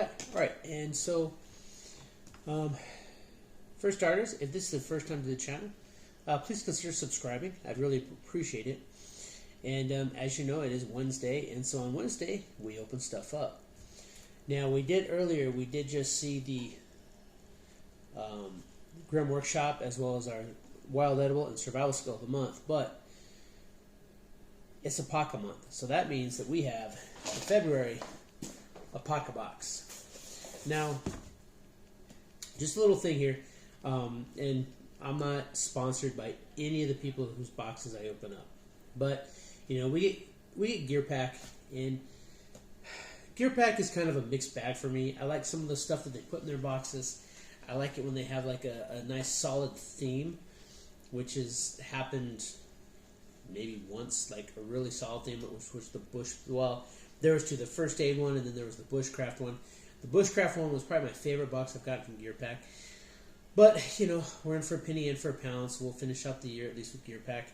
Yeah, all right. And so, for starters, if this is the first time to the channel, please consider subscribing. I'd really appreciate it. And as you know, it is Wednesday, and so on Wednesday, we open stuff up. Now, we did just see the Grim Workshop, as well as our Wild Edible and Survival Skill of the Month, but it's Apoca month, so that means that we have the February Apocabox. Now, just a little thing here, and I'm not sponsored by any of the people whose boxes I open up, but you know, we get Gear Pack, and Gear Pack is kind of a mixed bag for me. I like some of the stuff that they put in their boxes. I like it when they have like a nice solid theme, which has happened maybe once, like a really solid theme, which was the bush. Well, there was the first aid one, and then there was the bushcraft one. The bushcraft one was probably my favorite box I've gotten from Gear Pack. But you know, we're in for a penny, in for a pound, so we'll finish out the year at least with Gear Pack.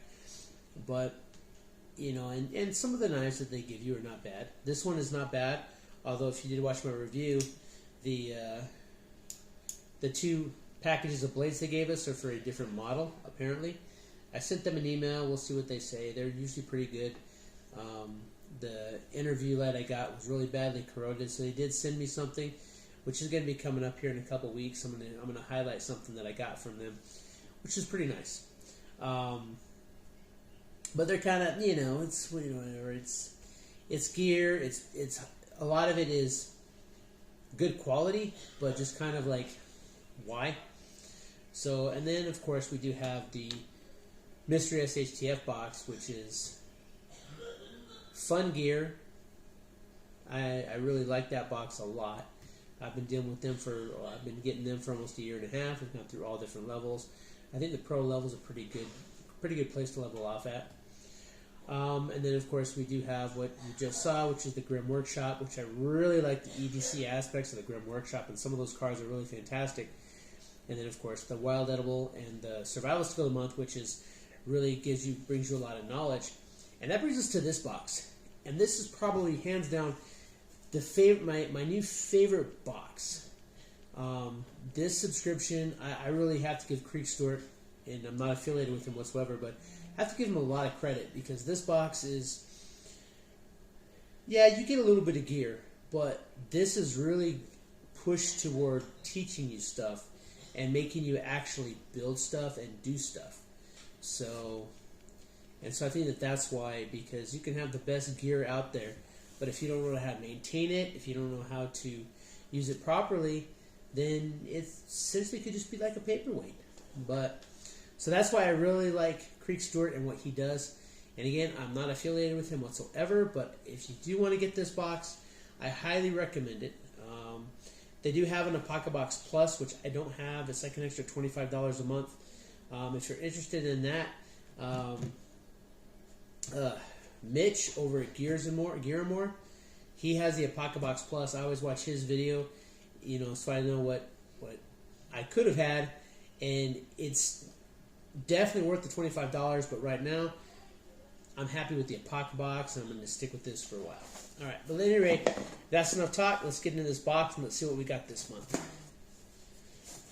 But you know, and some of the knives that they give you are not bad. This one is not bad, although if you did watch my review, the 2 packages of blades they gave us are for a different model, apparently. I sent them an email. We'll see what they say. They're usually pretty good. The interview lead I got was really badly corroded, so they did send me something, which is going to be coming up here in a couple weeks. I'm going to highlight something that I got from them, which is pretty nice. But they're kind of, you know, it's, you know, whatever. It's gear. It's a lot of it is good quality, but just kind of like, why? So, and then of course we do have the Mystery SHTF box, which is fun gear. I really like that box a lot. I've been dealing with them I've been getting them for almost a year and a half. We've gone through all different levels. I think the pro level's a pretty good place to level off at. And then of course we do have what you just saw, which is the Grim Workshop, which I really like the EDC aspects of the Grim Workshop, and some of those cards are really fantastic. And then of course the Wild Edible and the Survival Skill of the Month, which is really brings you a lot of knowledge. And that brings us to this box. And this is probably hands down my new favorite box. This subscription, I really have to give Creek Stewart, and I'm not affiliated with him whatsoever, but I have to give him a lot of credit, because this box is, yeah, you get a little bit of gear, but this is really pushed toward teaching you stuff and making you actually build stuff and do stuff. So I think that's why, because you can have the best gear out there, but if you don't know how to maintain it, if you don't know how to use it properly, then it essentially could just be like a paperweight. But so that's why I really like Creek Stewart and what he does. And again, I'm not affiliated with him whatsoever, but if you do want to get this box, I highly recommend it. They do have an Apocabox Plus, which I don't have. It's like an extra $25 a month. If you're interested in that, Mitch over at Gear and More, he has the Apocabox Plus. I always watch his video, you know, so I know what I could have had, and it's definitely worth the $25. But right now, I'm happy with the Apocabox, and I'm going to stick with this for a while. All right, but at any rate, that's enough talk. Let's get into this box and let's see what we got this month.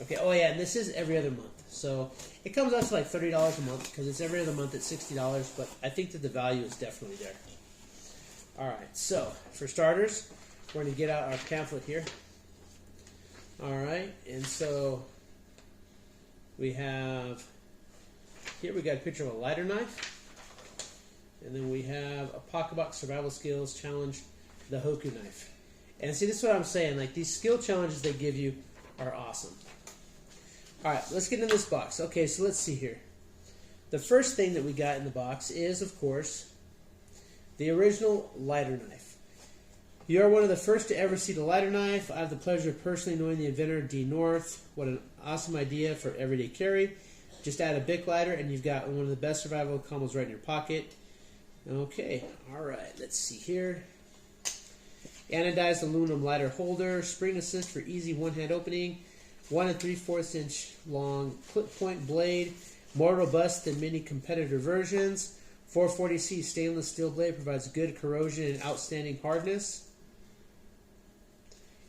Okay, oh yeah, and this is every other month. So it comes out to like $30 a month, because it's every other month at $60, but I think that the value is definitely there. All right, so for starters, we're going to get out our pamphlet here. All right, and so we have, here we got a picture of a lighter knife. And then we have Apocabox Survival Skills Challenge, the Hoku knife. And see, this is what I'm saying. Like, these skill challenges they give you are awesome. All right, let's get into this box. Okay, so let's see here. The first thing that we got in the box is, of course, the original lighter knife. You are one of the first to ever see the lighter knife. I have the pleasure of personally knowing the inventor, D. North. What an awesome idea for everyday carry. Just add a Bic lighter, and you've got one of the best survival combos right in your pocket. Okay, all right, let's see here. Anodized aluminum lighter holder, spring assist for easy one-hand opening, 1 3/4 inch long clip point blade, more robust than many competitor versions. 440C stainless steel blade provides good corrosion and outstanding hardness.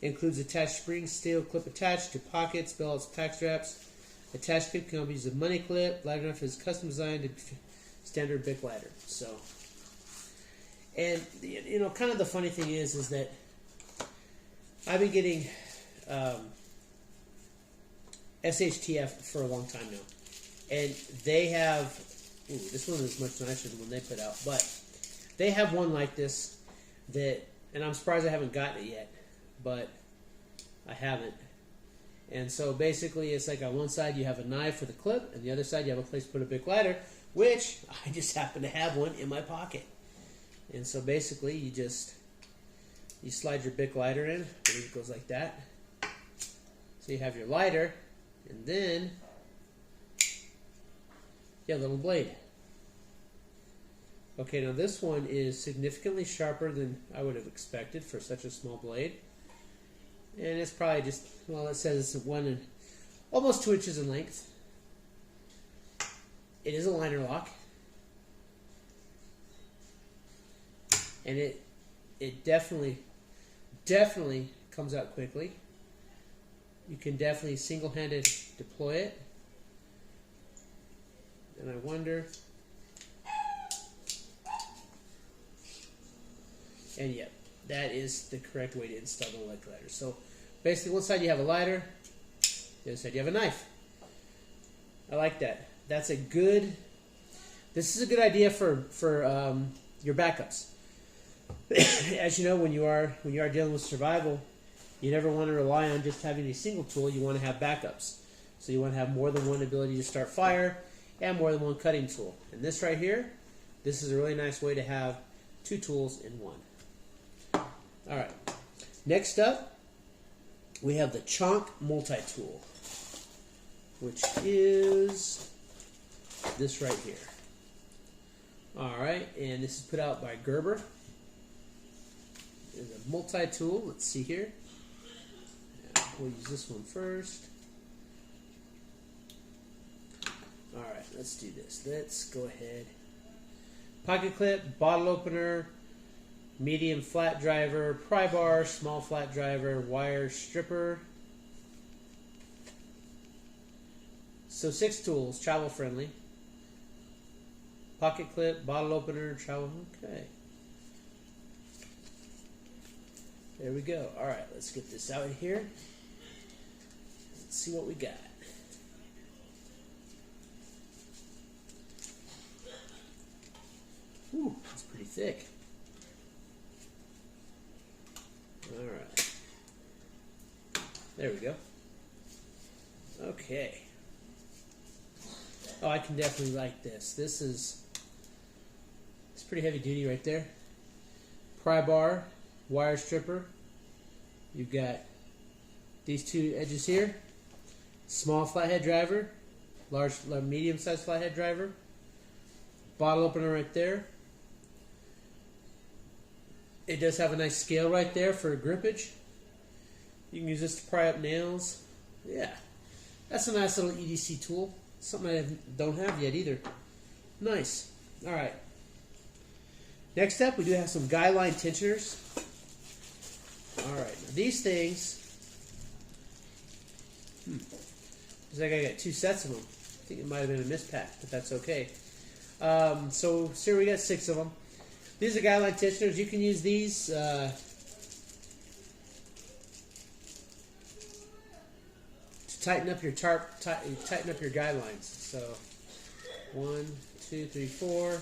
Includes attached spring steel clip attached to pockets, belts, pack straps. Attached clip can be used as a money clip. Lighter enough is custom designed to standard Bic lighter. So, and kind of the funny thing is that I've been getting SHTF for a long time now, and they have. Ooh, this one is much nicer than one they put out, but they have one like this that, and I'm surprised I haven't gotten it yet, but I haven't. And so basically it's like on one side you have a knife for the clip, and the other side you have a place to put a Bic lighter, which I just happen to have one in my pocket. And so basically you slide your Bic lighter in, I believe it goes like that. So you have your lighter, and then you have a little blade. Okay, now this one is significantly sharper than I would have expected for such a small blade. And it's probably just, well, it says it's almost 2 inches in length. It is a liner lock. And it definitely comes out quickly. You can definitely single-handed deploy it. And I wonder, and yeah, that is the correct way to install the electric lighter. So basically one side you have a lighter, the other side you have a knife. I like that. This is a good idea for your backups. As you know, when you are dealing with survival, you never want to rely on just having a single tool. You want to have backups. So you want to have more than one ability to start fire and more than one cutting tool. And this right here, this is a really nice way to have 2 tools in one. Alright, next up, we have the Chonk multi-tool, which is this right here. Alright, and this is put out by Gerber. It's a multi-tool. Let's see here. We'll use this one first. Alright, let's do this. Let's go ahead. Pocket clip, bottle opener, medium flat driver, pry bar, small flat driver, wire stripper. So 6 tools, travel friendly. Pocket clip, bottle opener, travel. Okay. There we go. Alright, let's get this out of here. Let's see what we got. Whew, that's pretty thick. Alright. There we go. Okay. Oh, I can definitely like this. It's pretty heavy duty right there. Pry bar, wire stripper. You've got these 2 edges here. Small flathead driver, medium-sized flathead driver. Bottle opener right there. It does have a nice scale right there for grippage. You can use this to pry up nails. Yeah, that's a nice little EDC tool. Something I don't have yet either. Nice. All right. Next up, we do have some guy line tensioners. All right. Now these things, looks like I got 2 sets of them. I think it might have been a mispack, but that's okay. So here we got 6 of them. These are guy line tensioners. You can use these to tighten up your tighten up your guy lines. So 1, 2, 3, 4.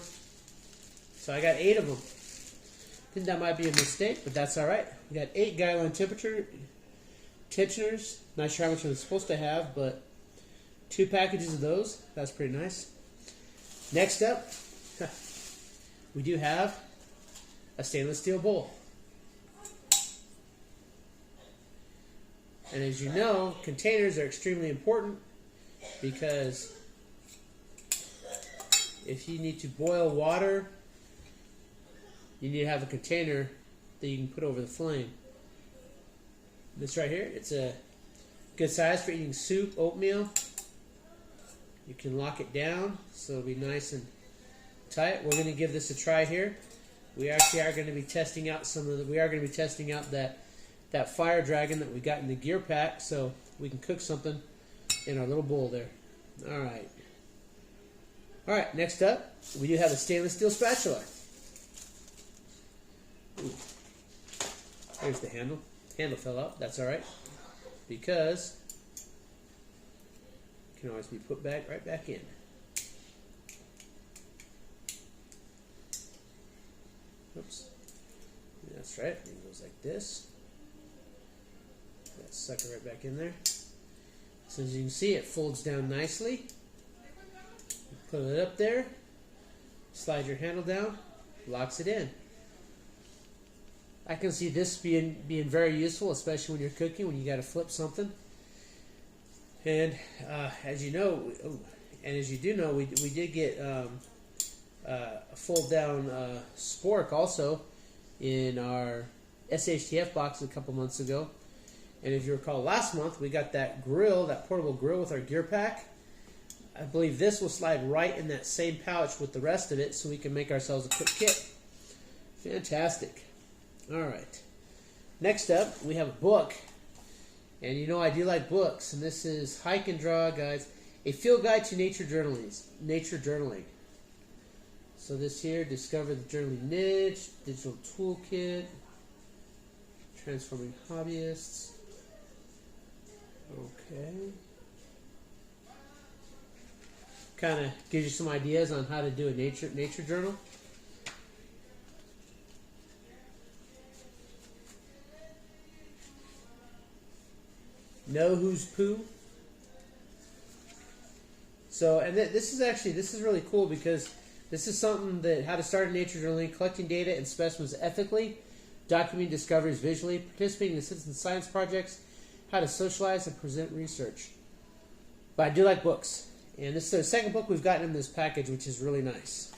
So I got 8 of them. I think that might be a mistake, but that's all right. We got 8 guy line tensioners. Not sure how much I'm supposed to have, but 2 packages of those. That's pretty nice. Next up, we do have a stainless steel bowl. And as you know, containers are extremely important because if you need to boil water, you need to have a container that you can put over the flame. This right here, it's a good size for eating soup, oatmeal. You can lock it down so it'll be nice and tight. We're going to give this a try here. We actually are going to be testing out that that fire dragon that we got in the gear pack, so we can cook something in our little bowl there. All right. All right, next up, we do have a stainless steel spatula. Ooh. Here's the handle. Handle fell out. That's all right, because it can always be put back right back in. Oops. That's right. It goes like this. That sucker right back in there. So as you can see, it folds down nicely. Put it up there. Slide your handle down. Locks it in. I can see this being very useful, especially when you're cooking, when you got to flip something. And as you know, as you do know, we did get a fold down spork also in our SHTF box a couple months ago. And if you recall, last month we got that grill, that portable grill with our gear pack. I believe this will slide right in that same pouch with the rest of it, so we can make ourselves a quick kit. Fantastic. All right. Next up, we have a book. And you know I do like books. And this is Hike and Draw Guides, a field guide to nature journaling. So this here, discover the journaling niche, digital toolkit, transforming hobbyists. Okay. Kind of gives you some ideas on how to do a nature journal. Know who's poo. So, and this is really cool, because this is something that how to start a nature journaling, collecting data and specimens ethically, documenting discoveries visually, participating in citizen science projects, how to socialize and present research. But I do like books. And this is the second book we've gotten in this package, which is really nice.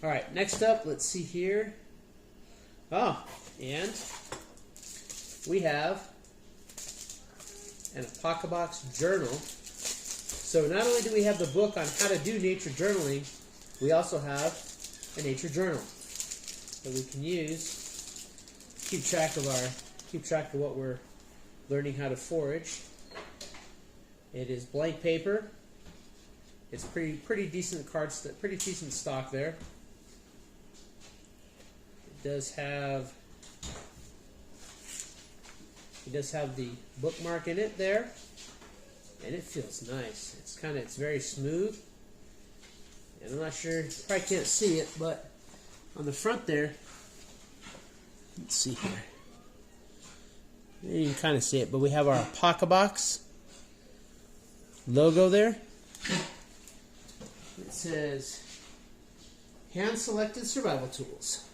All right, next up, let's see here. Oh, and we have an Apocabox journal. So not only do we have the book on how to do nature journaling, we also have a nature journal that we can use to keep track of what we're learning how to forage. It is blank paper. It's pretty decent pretty decent stock there. It does have the bookmark in it there, and it feels nice. It's very smooth, and I'm not sure, you probably can't see it, but on the front there, let's see here. You can kind of see it, but we have our Apocabox logo there. It says hand-selected survival tools.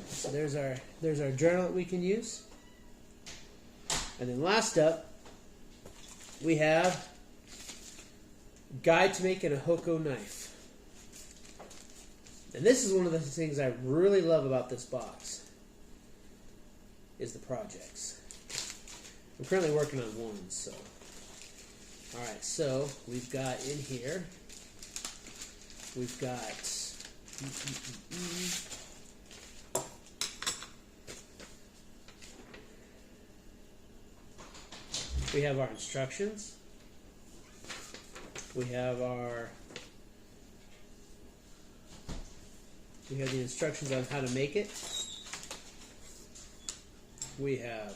So there's our journal that we can use. And then last up, we have Guide to Making a Hoko Knife. And this is one of the things I really love about this box, is the projects. I'm currently working on one, so. Alright, so we've got in here, we've got we have our instructions. We have the instructions on how to make it. We have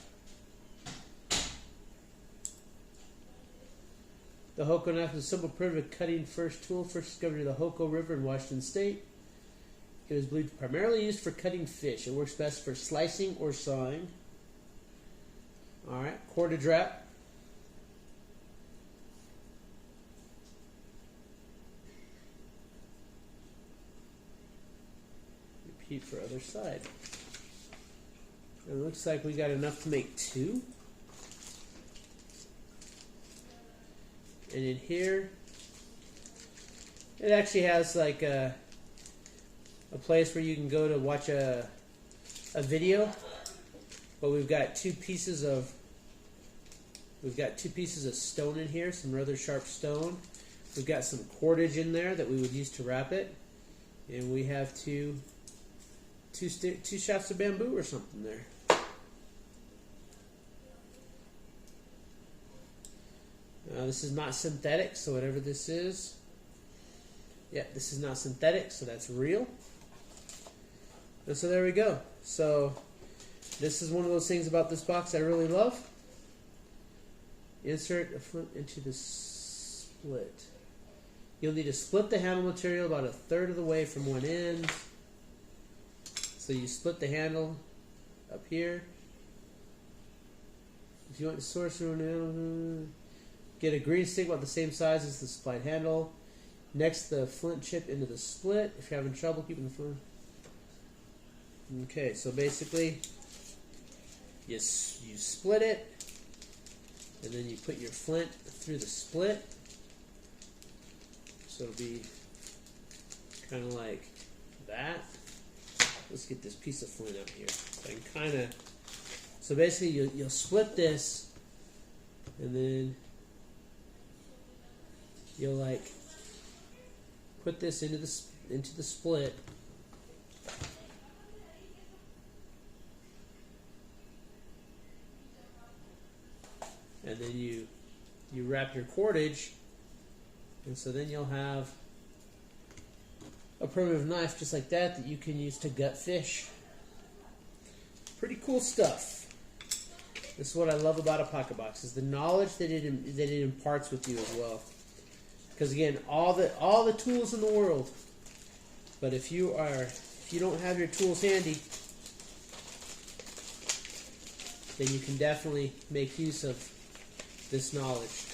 the Hoko knife is a simple primitive cutting first tool, first discovered in the Hoko River in Washington State. It is believed primarily used for cutting fish. It works best for slicing or sawing. Alright, cordage wrap. Repeat for other side. It looks like we got enough to make 2. And in here, it actually has like a place where you can go to watch a video. But we've got two pieces of stone in here, some rather sharp stone. We've got some cordage in there that we would use to wrap it, and we have two shafts of bamboo or something there. This is not synthetic, so whatever this is, yeah, this is not synthetic, so that's real. And so there we go. So this is one of those things about this box I really love. Insert a flint into the split. You'll need to split the handle material about 1/3 of the way from one end. So you split the handle up here. If you want to source your own, get a green stick about the same size as the supplied handle. Next, the flint chip into the split. If you're having trouble keeping the flint. Okay, so basically, you split it, and then you put your flint through the split. So it'll be kind of like that. Let's get this piece of flint out here. So I can kind of. So basically, you'll split this, and then you'll like put this into the split. And then you wrap your cordage, and so then you'll have a primitive knife just like that you can use to gut fish. Pretty cool stuff. This is what I love about Apocabox, is the knowledge that it imparts with you as well. Because again, all the tools in the world, but if you don't have your tools handy, then you can definitely make use of this knowledge.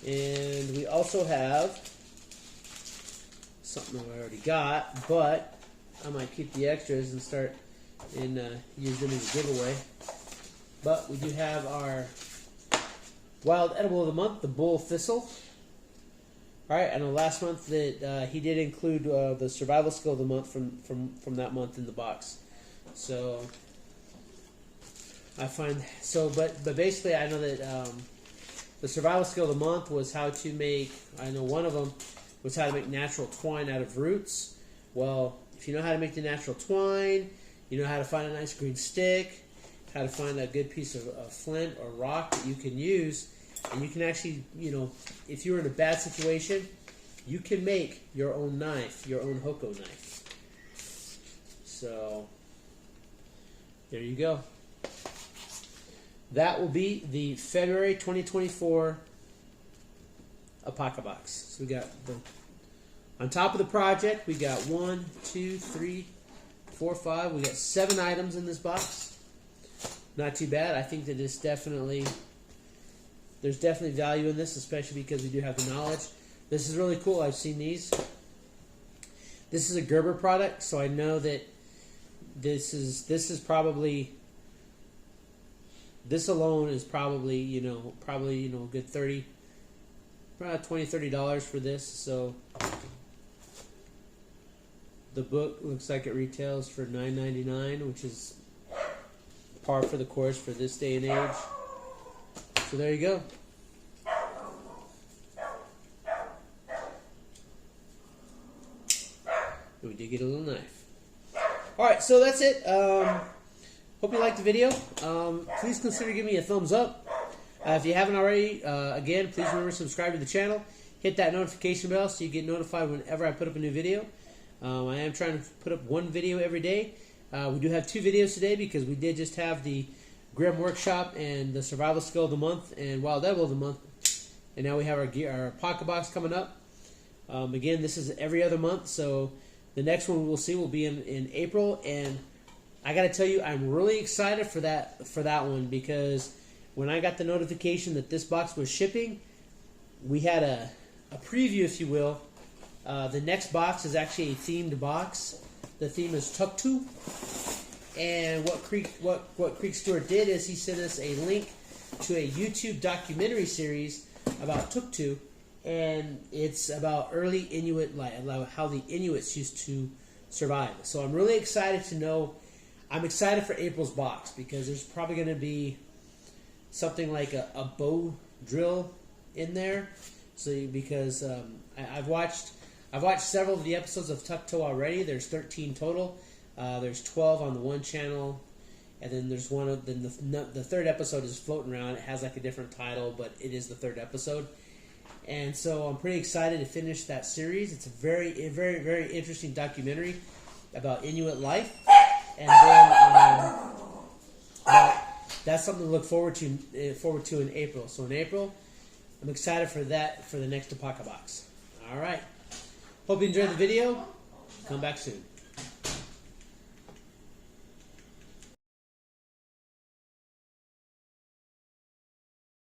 And we also have something I already got, but I might keep the extras and start and use them as a giveaway. But we do have our wild edible of the month, the bull thistle. All right, I know last month that he did include the survival skill of the month from that month in the box. So I find so, but basically I know that the survival skill of the month was how to make. I know one of them was how to make natural twine out of roots. Well, if you know how to make the natural twine, you know how to find a nice green stick, how to find a good piece of flint or rock that you can use, and you can actually, if you're in a bad situation, you can make your own knife, your own hoko knife. So there you go. That will be the February 2024 Apocabox. So we got on top of the project, we got 1, 2, 3, 4, 5. We got 7 items in this box. Not too bad. I think that there's definitely value in this, especially because we do have the knowledge. This is really cool. I've seen these. This is a Gerber product, so I know that this is probably. This alone is probably, a good $20, $30 for this. So the book looks like it retails for $9.99, which is par for the course for this day and age. So there you go. We did get a little knife. All right, so that's it. Hope you liked the video. Please consider giving me a thumbs up. If you haven't already, again, please remember to subscribe to the channel. Hit that notification bell so you get notified whenever I put up a new video. I am trying to put up one video every day. We do have 2 videos today because we did just have the Grim Workshop and the Survival Skill of the Month and Wild Edible of the Month. And now we have our Apocabox coming up. Again, this is every other month, so the next one we'll see will be in April. And I got to tell you, I'm really excited for that one because when I got the notification that this box was shipping, we had a preview, if you will. The next box is actually a themed box. The theme is Tuktu. And what Creek Stewart did is he sent us a link to a YouTube documentary series about Tuktu, and it's about early Inuit life, how the Inuits used to survive. So I'm really excited to know. I'm excited for April's box because there's probably going to be something like a bow drill in there. So because I've watched several of the episodes of Tuktu already. There's 13 total. There's 12 on the one channel, And then there's the third episode is floating around. It has like a different title, but it is the third episode. And so I'm pretty excited to finish that series. It's a very, very, very interesting documentary about Inuit life. And then that's something to look forward to in April. So in April, I'm excited for that for the next Apocabox. All right. Hope you enjoyed the video. Come back soon.